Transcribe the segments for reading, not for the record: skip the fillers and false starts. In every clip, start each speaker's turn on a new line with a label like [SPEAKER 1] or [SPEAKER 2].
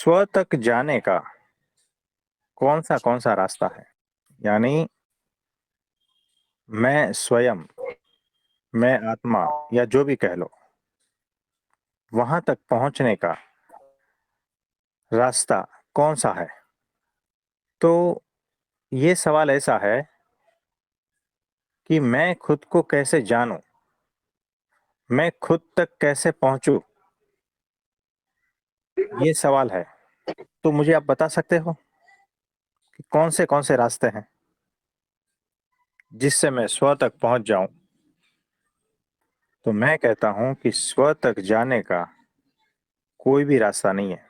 [SPEAKER 1] स्व तक जाने का कौन सा रास्ता है? यानी मैं स्वयं, मैं आत्मा या जो भी कह लो, वहां तक पहुंचने का रास्ता कौन सा है? तो ये सवाल ऐसा है कि मैं खुद को कैसे जानूं, मैं खुद तक कैसे पहुंचूं, ये सवाल है। तो मुझे आप बता सकते हो कि कौन से रास्ते हैं जिससे मैं स्व तक पहुंच जाऊं? तो मैं कहता हूं कि स्व तक जाने का कोई भी रास्ता नहीं है।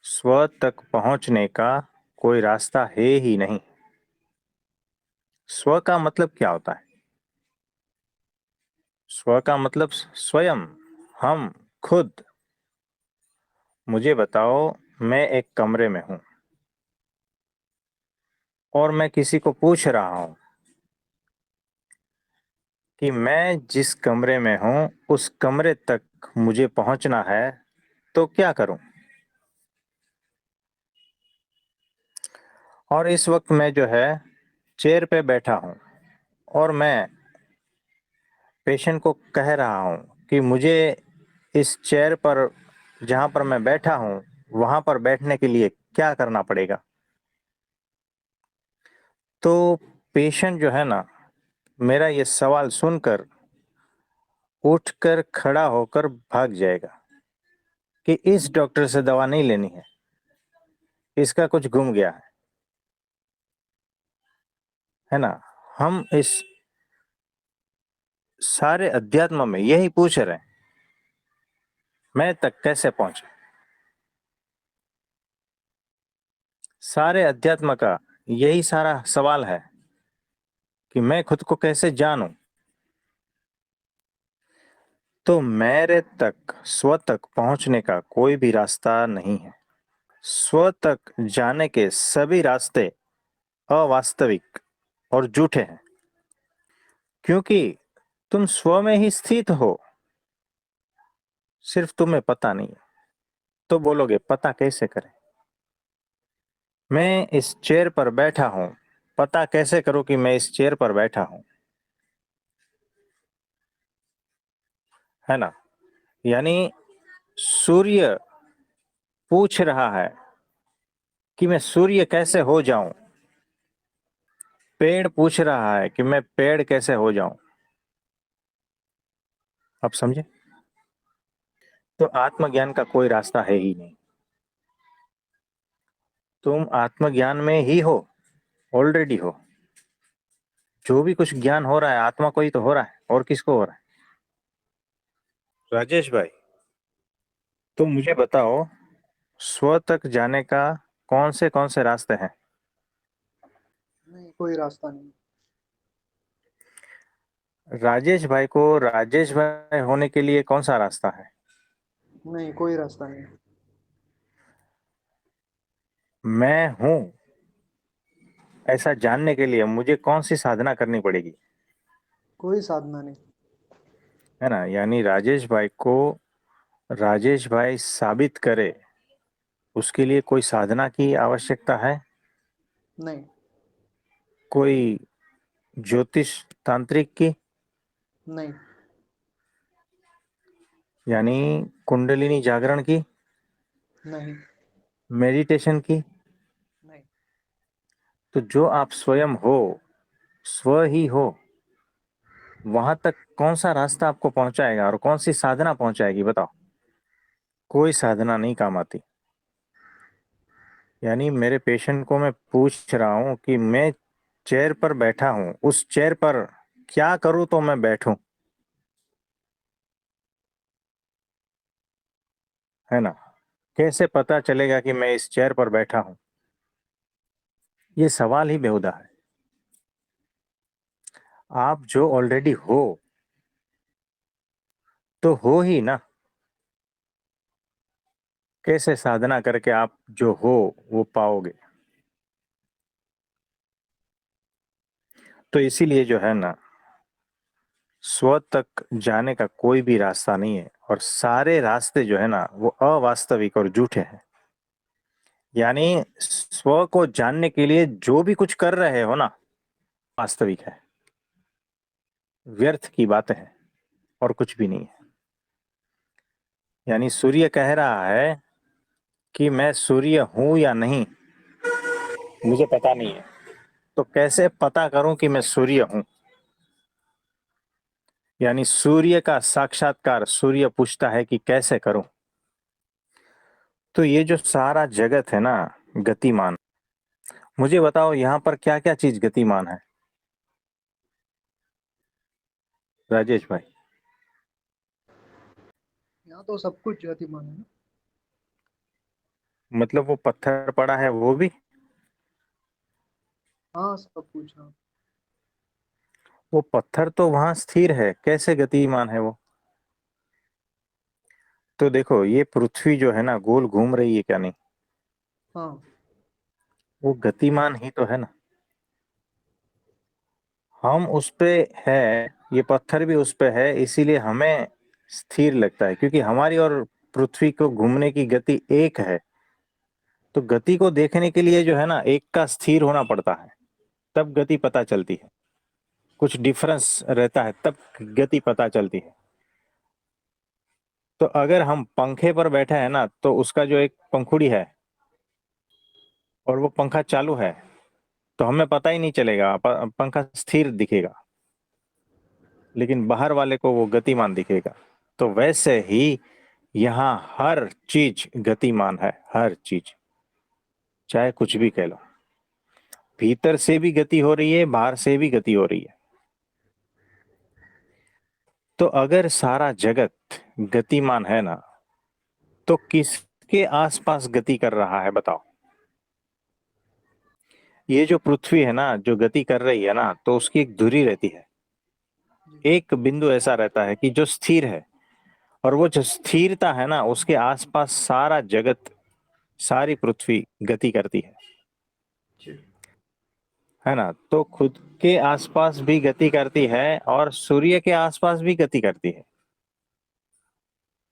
[SPEAKER 1] स्व तक पहुंचने का कोई रास्ता है ही नहीं। स्व का मतलब क्या होता है? स्व का मतलब स्वयं, हम, खुद। मुझे बताओ, मैं एक कमरे में हूं और मैं किसी को पूछ रहा हूं कि मैं जिस कमरे में हूं उस कमरे तक मुझे पहुंचना है, तो क्या करूं? और इस वक्त मैं जो है चेयर पे बैठा हूं और मैं पेशेंट को कह रहा हूं कि मुझे इस चेयर पर, जहां पर मैं बैठा हूं, वहां पर बैठने के लिए क्या करना पड़ेगा? तो पेशेंट जो है ना, मेरा ये सवाल सुनकर उठकर खड़ा होकर भाग जाएगा कि इस डॉक्टर से दवा नहीं लेनी है, इसका कुछ गुम गया है ना। हम इस सारे अध्यात्म में यही पूछ रहे हैं, मैं तक कैसे पहुंचे। सारे अध्यात्म का यही सारा सवाल है कि मैं खुद को कैसे जानूं। तो मेरे तक, स्व तक पहुंचने का कोई भी रास्ता नहीं है। स्व तक जाने के सभी रास्ते अवास्तविक और झूठे हैं, क्योंकि तुम स्व में ही स्थित हो, सिर्फ तुम्हें पता नहीं है। तो बोलोगे पता कैसे करें? मैं इस चेयर पर बैठा हूं, पता कैसे करूं कि मैं इस चेयर पर बैठा हूं? है ना। यानी सूर्य पूछ रहा है कि मैं सूर्य कैसे हो जाऊं, पेड़ पूछ रहा है कि मैं पेड़ कैसे हो जाऊं। आप समझे? तो आत्मज्ञान का कोई रास्ता है ही नहीं। तुम आत्मज्ञान में ही हो, ऑलरेडी हो। जो भी कुछ ज्ञान हो रहा है आत्मा को ही तो हो रहा है, और किसको हो रहा है? राजेश भाई, तो मुझे बताओ, स्व तक जाने का कौन से रास्ते हैं?
[SPEAKER 2] नहीं, कोई रास्ता नहीं।
[SPEAKER 1] राजेश भाई को राजेश भाई होने के लिए कौन सा रास्ता है?
[SPEAKER 2] नहीं, कोई रास्ता नहीं।
[SPEAKER 1] मैं हूं ऐसा जानने के लिए मुझे कौन सी साधना करनी पड़ेगी?
[SPEAKER 2] कोई साधना नहीं।
[SPEAKER 1] है ना। यानी राजेश भाई को राजेश भाई साबित करे, उसके लिए कोई साधना की आवश्यकता है?
[SPEAKER 2] नहीं।
[SPEAKER 1] कोई ज्योतिष तांत्रिक की?
[SPEAKER 2] नहीं।
[SPEAKER 1] यानी कुंडलिनी जागरण की?
[SPEAKER 2] नहीं।
[SPEAKER 1] मेडिटेशन की?
[SPEAKER 2] नहीं।
[SPEAKER 1] तो जो आप स्वयं हो, स्व ही हो, वहां तक कौन सा रास्ता आपको पहुंचाएगा और कौन सी साधना पहुंचाएगी, बताओ? कोई साधना नहीं काम आती। यानी मेरे पेशेंट को मैं पूछ रहा हूं कि मैं चेयर पर बैठा हूं, उस चेयर पर क्या करूं तो मैं बैठूं? है ना। कैसे पता चलेगा कि मैं इस चेयर पर बैठा हूं? ये सवाल ही बेहुदा है। आप जो ऑलरेडी हो, तो हो ही ना। कैसे साधना करके आप जो हो वो पाओगे? तो इसीलिए जो है ना, स्व तक जाने का कोई भी रास्ता नहीं है और सारे रास्ते जो है ना वो अवास्तविक और झूठे हैं। यानी स्व को जानने के लिए जो भी कुछ कर रहे हो ना वास्तविक है, व्यर्थ की बातें हैं और कुछ भी नहीं है। यानी सूर्य कह रहा है कि मैं सूर्य हूं या नहीं मुझे पता नहीं है, तो कैसे पता करूं कि मैं सूर्य हूं। यानी सूर्य का साक्षात्कार सूर्य पूछता है कि कैसे करूं। तो ये जो सारा जगत है ना गतिमान, मुझे बताओ यहाँ पर क्या क्या चीज गतिमान है राजेश भाई।
[SPEAKER 2] यहाँ तो सब कुछ गतिमान है ना।
[SPEAKER 1] मतलब वो पत्थर पड़ा है वो भी,
[SPEAKER 2] हाँ, सब कुछ, हाँ।
[SPEAKER 1] वो पत्थर तो वहां स्थिर है, कैसे गतिमान है वो। तो देखो ये पृथ्वी जो है ना गोल घूम रही है क्या नहीं,
[SPEAKER 2] हाँ।
[SPEAKER 1] वो गतिमान ही तो है ना। हम उस पे है, ये पत्थर भी उस पे है, इसीलिए हमें स्थिर लगता है क्योंकि हमारी और पृथ्वी को घूमने की गति एक है। तो गति को देखने के लिए जो है ना एक का स्थिर होना पड़ता है, तब गति पता चलती है। कुछ डिफरेंस रहता है तब गति पता चलती है। तो अगर हम पंखे पर बैठे हैं ना तो उसका जो एक पंखुड़ी है और वो पंखा चालू है तो हमें पता ही नहीं चलेगा, पंखा स्थिर दिखेगा, लेकिन बाहर वाले को वो गतिमान दिखेगा। तो वैसे ही यहाँ हर चीज गतिमान है, हर चीज, चाहे कुछ भी कह लो। भीतर से भी गति हो रही है, बाहर से भी गति हो रही है। तो अगर सारा जगत गतिमान है ना तो किसके आसपास गति कर रहा है बताओ। ये जो पृथ्वी है ना जो गति कर रही है ना तो उसकी एक धुरी रहती है,
[SPEAKER 2] जी।
[SPEAKER 1] एक बिंदु ऐसा रहता है कि जो स्थिर है, और वो जो स्थिरता है ना उसके आसपास सारा जगत, सारी पृथ्वी गति करती
[SPEAKER 2] जी।
[SPEAKER 1] है ना। तो खुद के आसपास भी गति करती है और सूर्य के आसपास भी गति करती है।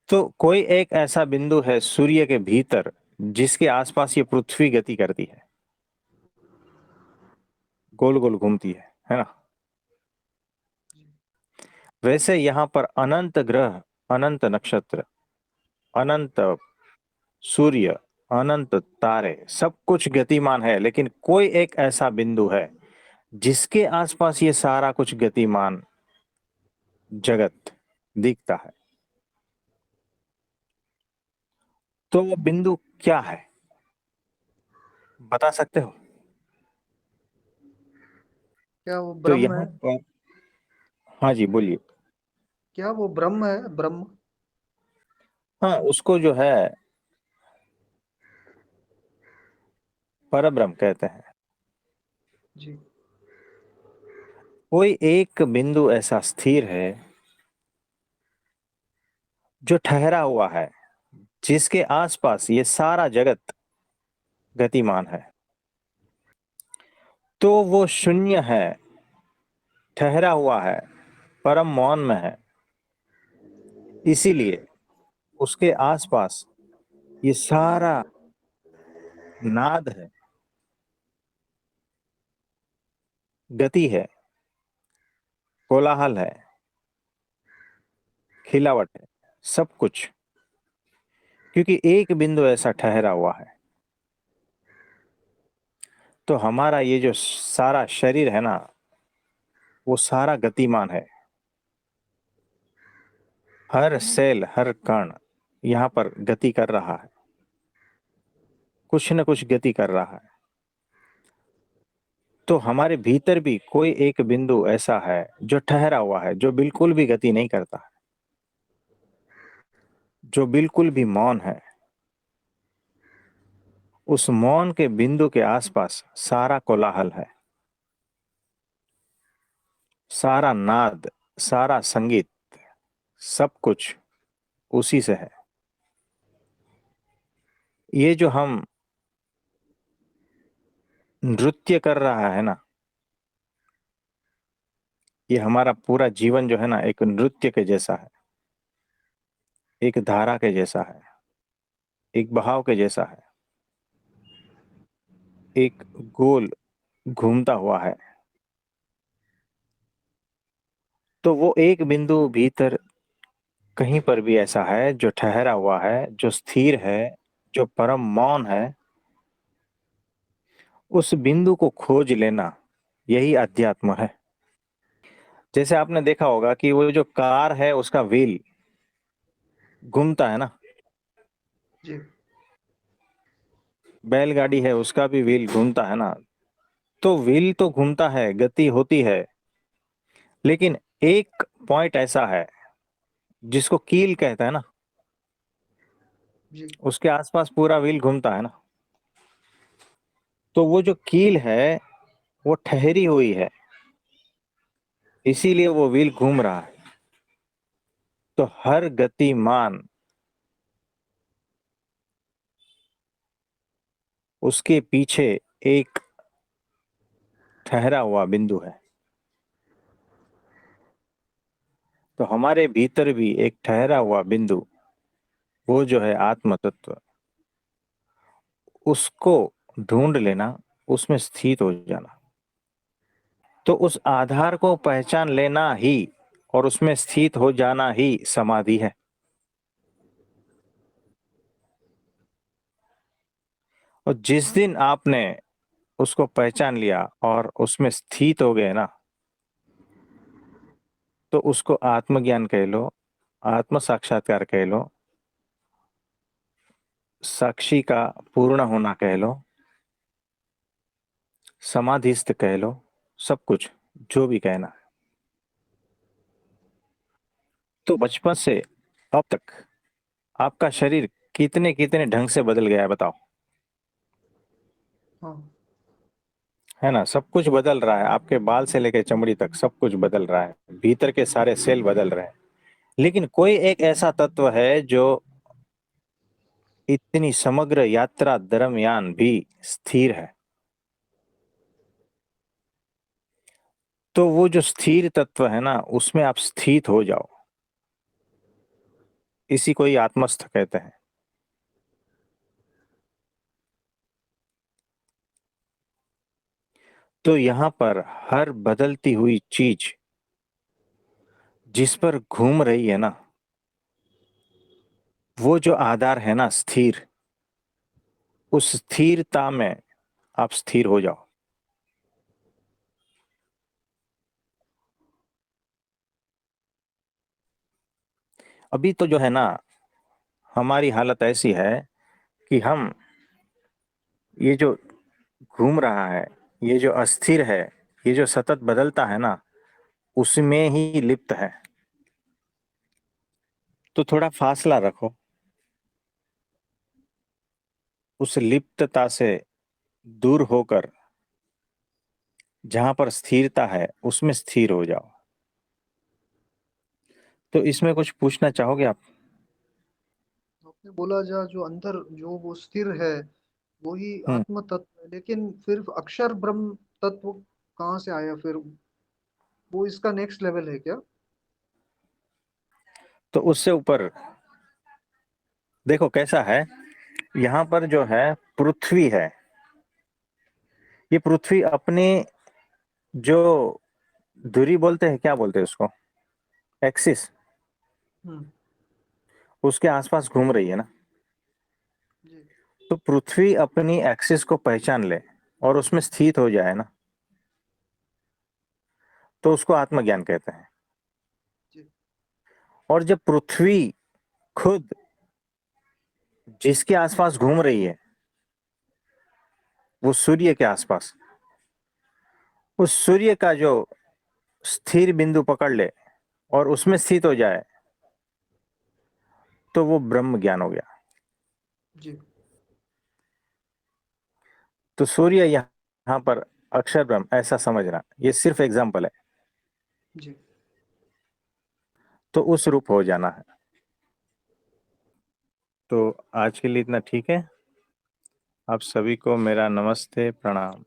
[SPEAKER 1] तो कोई एक ऐसा बिंदु है सूर्य के भीतर जिसके आसपास ये पृथ्वी गति करती है, गोल गोल घूमती है ना।
[SPEAKER 2] जी।
[SPEAKER 1] वैसे यहाँ पर अनंत ग्रह, अनंत नक्षत्र, अनंत सूर्य, अनंत तारे, सब कुछ गतिमान है, लेकिन कोई एक ऐसा बिंदु है जिसके आसपास ये सारा कुछ गतिमान जगत दिखता है। तो वो बिंदु क्या है बता सकते हो।
[SPEAKER 2] क्या वो
[SPEAKER 1] तो
[SPEAKER 2] ब्रह्म
[SPEAKER 1] यहाँ
[SPEAKER 2] है?
[SPEAKER 1] पर, हाँ जी बोलिए।
[SPEAKER 2] क्या वो ब्रह्म है, ब्रह्म?
[SPEAKER 1] हाँ उसको जो है परब्रह्म कहते हैं।
[SPEAKER 2] जी।
[SPEAKER 1] कोई एक बिंदु ऐसा स्थिर है जो ठहरा हुआ है, जिसके आसपास ये सारा जगत गतिमान है। तो वो शून्य है, ठहरा हुआ है, परम मौन में है, इसीलिए उसके आसपास ये सारा नाद है, गति है, कोलाहल है, खिलावट है, सब कुछ, क्योंकि एक बिंदु ऐसा ठहरा हुआ है। तो हमारा ये जो सारा शरीर है ना वो सारा गतिमान है, हर सेल हर कण यहाँ पर गति कर रहा है, कुछ न कुछ गति कर रहा है। तो हमारे भीतर भी कोई एक बिंदु ऐसा है जो ठहरा हुआ है, जो बिल्कुल भी गति नहीं करता है, जो बिल्कुल भी मौन है। उस मौन के बिंदु के आसपास सारा कोलाहल है, सारा नाद, सारा संगीत, सब कुछ उसी से है। ये जो हम नृत्य कर रहा है ना, ये हमारा पूरा जीवन जो है ना एक नृत्य के जैसा है, एक धारा के जैसा है, एक बहाव के जैसा है, एक गोल घूमता हुआ है। तो वो एक बिंदु भीतर कहीं पर भी ऐसा है जो ठहरा हुआ है, जो स्थिर है, जो परम मौन है। उस बिंदु को खोज लेना, यही अध्यात्म है। जैसे आपने देखा होगा कि वो जो कार है उसका व्हील घूमता है ना,
[SPEAKER 2] जी।
[SPEAKER 1] बैलगाड़ी है उसका भी व्हील घूमता है ना। तो व्हील तो घूमता है, गति होती है, लेकिन एक पॉइंट ऐसा है जिसको कील कहता है ना,
[SPEAKER 2] जी।
[SPEAKER 1] उसके आसपास पूरा व्हील घूमता है ना। तो वो जो कील है वो ठहरी हुई है, इसीलिए वो व्हील घूम रहा है। तो हर गतिमान उसके पीछे एक ठहरा हुआ बिंदु है। तो हमारे भीतर भी एक ठहरा हुआ बिंदु, वो जो है आत्म तत्व, उसको ढूंढ लेना, उसमें स्थित हो जाना। तो उस आधार को पहचान लेना ही और उसमें स्थित हो जाना ही समाधि है। और जिस दिन आपने उसको पहचान लिया और उसमें स्थित हो गए ना, तो उसको आत्मज्ञान कह लो, आत्म साक्षात्कार कह लो, साक्षी का पूर्ण होना कह लो, समाधिस्थ कह लो, सब कुछ जो भी कहना है। तो बचपन से अब तक आपका शरीर कितने कितने ढंग से बदल गया है बताओ।
[SPEAKER 2] हाँ।
[SPEAKER 1] है ना, सब कुछ बदल रहा है, आपके बाल से लेकर चमड़ी तक सब कुछ बदल रहा है, भीतर के सारे सेल बदल रहे हैं। लेकिन कोई एक ऐसा तत्व है जो इतनी समग्र यात्रा दरमियान भी स्थिर है। तो वो जो स्थिर तत्व है ना, उसमें आप स्थित हो जाओ, इसी को ही आत्मस्थ कहते हैं। तो यहाँ पर हर बदलती हुई चीज जिस पर घूम रही है ना, वो जो आधार है ना स्थिर, उस स्थिरता में आप स्थिर हो जाओ। अभी तो जो है ना, हमारी हालत ऐसी है कि हम ये जो घूम रहा है, ये जो अस्थिर है, ये जो सतत बदलता है ना, उसमें ही लिप्त है। तो थोड़ा फासला रखो, उस लिप्तता से दूर होकर जहां पर स्थिरता है उसमें स्थिर हो जाओ। तो इसमें कुछ पूछना चाहोगे आप?
[SPEAKER 2] आपने बोला जा जो अंदर जो वो स्थिर है वो ही
[SPEAKER 1] हम्म।
[SPEAKER 2] आत्म तत्व है, लेकिन फिर अक्षर ब्रह्म तत्व कहाँ से आया फिर? वो इसका नेक्स्ट लेवल है क्या?
[SPEAKER 1] तो उससे ऊपर देखो कैसा है, यहाँ पर जो है पृथ्वी है, ये पृथ्वी अपने जो दूरी बोलते हैं, क्या बोलते हैं उसको, एक्सिस,
[SPEAKER 2] हम्म।
[SPEAKER 1] उसके आसपास घूम रही है ना।
[SPEAKER 2] जी।
[SPEAKER 1] तो पृथ्वी अपनी एक्सिस को पहचान ले और उसमें स्थित हो जाए ना, तो उसको आत्मज्ञान कहते हैं।
[SPEAKER 2] जी।
[SPEAKER 1] और जब पृथ्वी खुद जिसके आसपास घूम रही है, वो सूर्य के आसपास, उस सूर्य का जो स्थिर बिंदु पकड़ ले और उसमें स्थित हो जाए, तो वो ब्रह्म ज्ञान हो गया।
[SPEAKER 2] जी।
[SPEAKER 1] तो सूर्य यहाँ पर अक्षर ब्रह्म ऐसा समझना, ये सिर्फ एग्जाम्पल है।
[SPEAKER 2] जी।
[SPEAKER 1] तो उस रूप हो जाना है। तो आज के लिए इतना ठीक है। आप सभी को मेरा नमस्ते, प्रणाम।